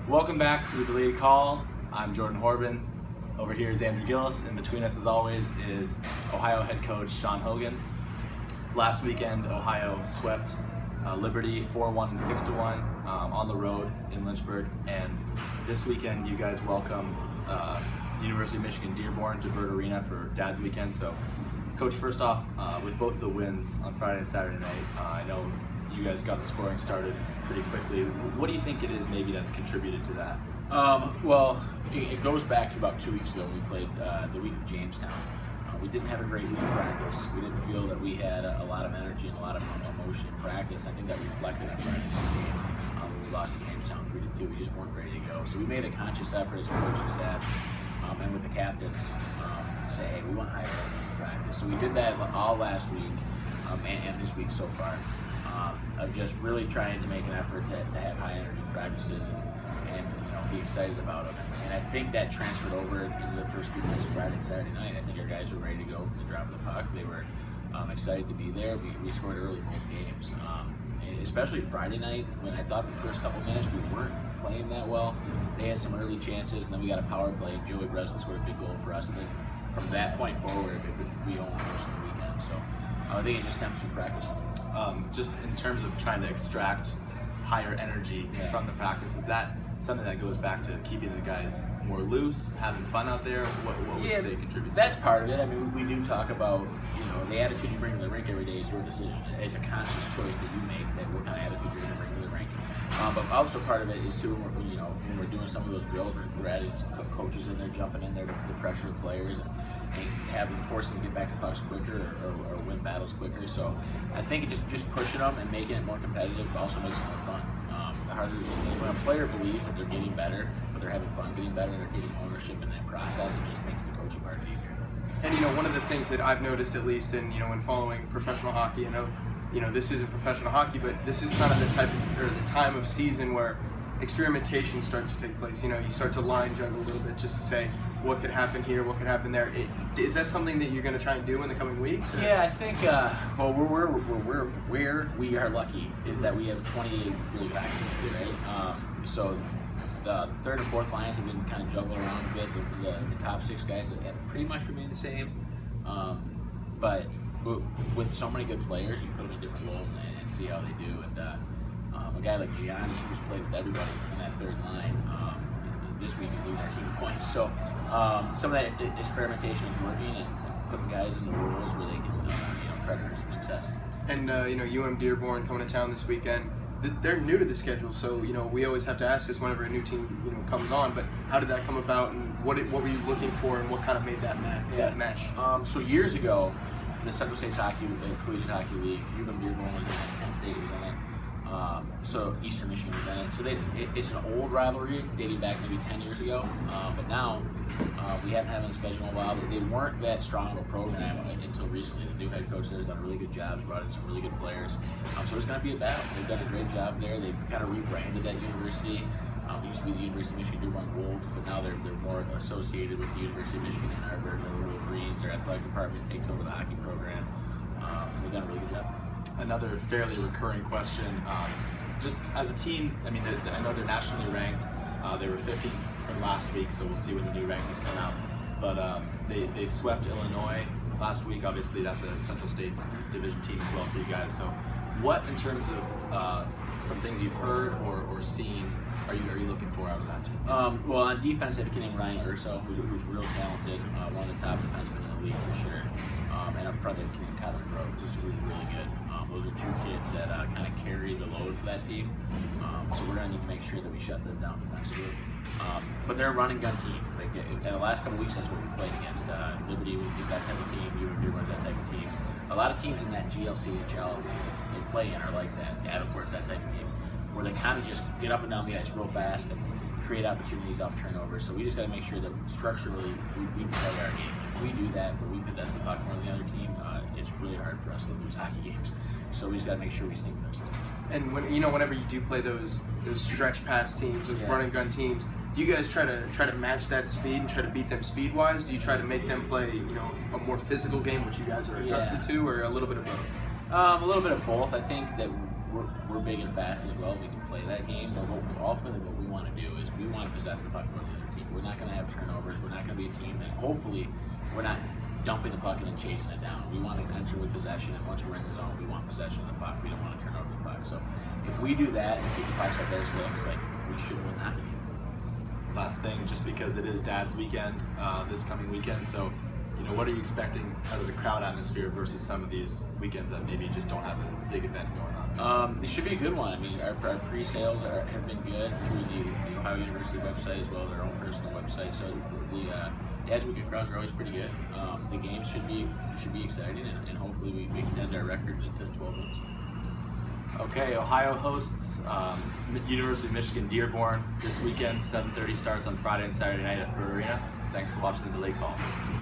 Welcome back to the Delayed Call. I'm Jordan Horrobin. Over here is Andrew Gillis, and between us, as always, is Ohio head coach Sean Hogan. Last weekend, Ohio swept Liberty 4-1 and 6-1 on the road in Lynchburg, and this weekend you guys welcome University of Michigan Dearborn to Bird Arena for Dad's Weekend. So, Coach, first off, with both of the wins on Friday and Saturday night, I know you guys got the scoring started pretty quickly. What do you think it is maybe that's contributed to that? Well, it goes back to about 2 weeks ago. We played the week of Jamestown. We didn't have a great week of practice. We didn't feel that we had a lot of energy and a lot of emotion in practice. I think that reflected on Friday night's game when we lost to Jamestown 3-2. We just weren't ready to go. So we made a conscious effort as a coaching staff and with the captains to say, hey, we want higher level in practice. So we did that all last week and this week so far. Of just really trying to make an effort to have high energy practices and be excited about them. And I think that transferred over into the first few minutes of Friday and Saturday night. I think our guys were ready to go from the drop of the puck. They were excited to be there. We scored early both games, especially Friday night when I thought the first couple minutes we weren't playing that well. They had some early chances, and then we got a power play. Joey Breslin scored a big goal for us, and then from that point forward, we owned most of the weekend. So I think it just stems from practice. Just in terms of trying to extract higher energy from the practice, is that something that goes back to keeping the guys more loose, having fun out there? What would you say contributes? That's part of it. I mean, we do talk about the attitude you bring to the rink every day is your decision. It's a conscious choice that you make that what kind of attitude you're going to bring to the rink. But also part of it is too when we're doing some of those drills, we're adding some coaches in there, jumping in there to pressure players and forcing them to get back to pucks quicker or win battles quicker. So I think it just pushing them and making it more competitive also makes it more fun. When a player believes that they're getting better, but they're having fun getting better, and they're taking ownership in that process, it just makes the coaching part easier. And one of the things that I've noticed, at least in when following professional hockey, this isn't professional hockey, but this is kind of the time of season where experimentation starts to take place. You start to line juggle a little bit just to say what could happen here, what could happen there. Is that something that you're going to try and do in the coming weeks? Or? Yeah, I think. Where we are lucky is that we have 28 really good hockey players, right? So the third and fourth lines have been kind of juggled around a bit. The top six guys have pretty much remained the same, but with so many good players, you put them in different roles and see how they do. And a guy like Gianni, who's played with everybody in that third line, this week is leading our team points. So some of that experimentation is working and putting guys in the roles where they can try to earn some success. And UM Dearborn coming to town this weekend. They're new to the schedule, so we always have to ask this whenever a new team comes on. But how did that come about, and what were you looking for, and what kind of made that mesh? So years ago, the Central States Collegiate Hockey League, UM Dearborn was in it, Penn State was in it. So Eastern Michigan was in it. So it's an old rivalry dating back maybe 10 years ago. But now we haven't had it on the schedule in a while. They weren't that strong of a program until recently. The new head coach there has done a really good job. He brought in some really good players. So it's going to be a battle. They've done a great job there. They've kind of rebranded that university. It used to be the University of Michigan Dearborn Wolves, but now they're more associated with the University of Michigan Ann Arbor, the Wolverines. Their athletic department takes over the hockey program, and they've done a really good job. Another fairly recurring question, just as a team, I mean, I know they're nationally ranked. They were 50 from last week, so we'll see when the new rankings come out. But they swept Illinois last week. Obviously, that's a Central States division team as well for you guys. So what, in terms of from things you've heard or seen, are you looking for out of that team? Well, on defense, they have a kid named Ryan Urso, who's real talented, one of the top defensemen in the league for sure. And up front, they have a kid named Tyler Grote, who's really good. Those are two kids that kind of carry the load for that team. So we're going to need to make sure that we shut them down defensively. But they're a running gun team. Like in the last couple of weeks, that's what we've played against. Liberty is that type of team. UM Dearborn is that type of team. A lot of teams in that GLCHL they play in are like that. Davenport is that type of team, where they kind of just get up and down the ice real fast and create opportunities off turnovers. So we just got to make sure that structurally we play our game. If we do that, but we possess the puck more than the other team, it's really hard for us to lose hockey games. So we just got to make sure we stick with our systems. And whenever you do play those stretch pass teams, those running gun teams, do you guys try to match that speed and try to beat them speed wise? Do you try to make them play a more physical game, which you guys are accustomed to, or a little bit of both? A little bit of both. I think that we're big and fast as well. We can play that game, but ultimately what we want to do is we to possess the puck more than the other team. We're not going to have turnovers. We're not going to be a team that hopefully we're not dumping the puck and then chasing it down. We want to enter with possession, and once we're in the zone, we want possession of the puck. We don't want to turn over the puck. So if we do that and keep the pucks at their sticks, like, we should win that game. Last thing, just because it is Dad's weekend this coming weekend, so what are you expecting out of the crowd atmosphere versus some of these weekends that maybe just don't have a big event going on? It should be a good one. I mean, our pre-sales have been good through the Ohio University website as well as our own personal website. So the Dad's Weekend crowds are always pretty good. The games should be exciting, and hopefully we extend our record into 12 wins. Okay, Ohio hosts University of Michigan Dearborn this weekend. 7:30 starts on Friday and Saturday night at Brew Arena. Thanks for watching the Delay Call.